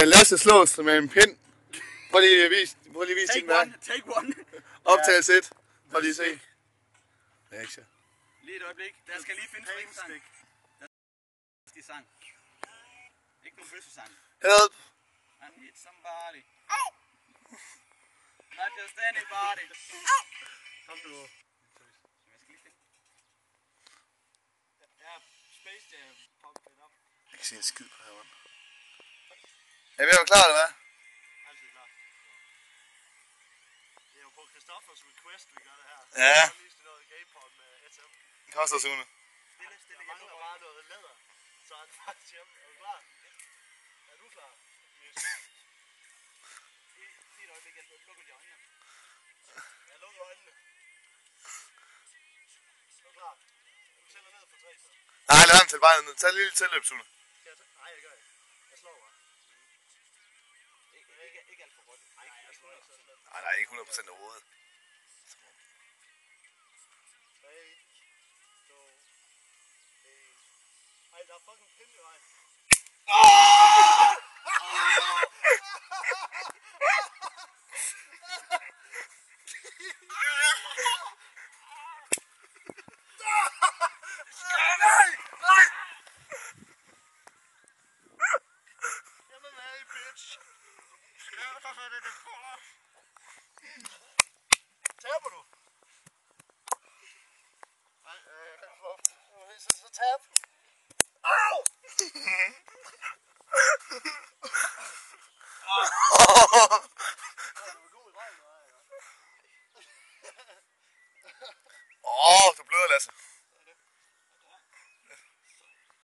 Lasse slås med en pind. Prøv lige at vise din værk. Take one. Optagelse 1. Prøv lige at se. Action. Lige et øjeblik. Der skal lige findes rimsang. Der skal sang. Ikke nogen fødselsang. Help. I need somebody. Not just anybody. Kom nu. Ja, Space Jam. Jeg kan se en skid på herovre. Er vi klar, eller hvad? Altid klar. Det er jo på Christoffers request, vi gør det her. Ja. Jeg har lige noget gamepod med SM. Det koster Sune. Jeg mangler bare noget læder, så er det faktisk hjemme. Er du klar? Er du klar? Lige et øjeblik, jeg lukker de øjnene. Jeg lukker øjnene. Er du klar? Du tæller ned for 3, så. Nej, lad ham til bare ned. Tag et lille tilløb, Sune. Nej, jeg gør ikke. Jeg slår bare. Ikke alt for godt. Nej, jeg slår ikke så slemt. Nej, nej, ikke 100% overhovedet. 3, 2, 1. Ej, der er fucking pind i vejen.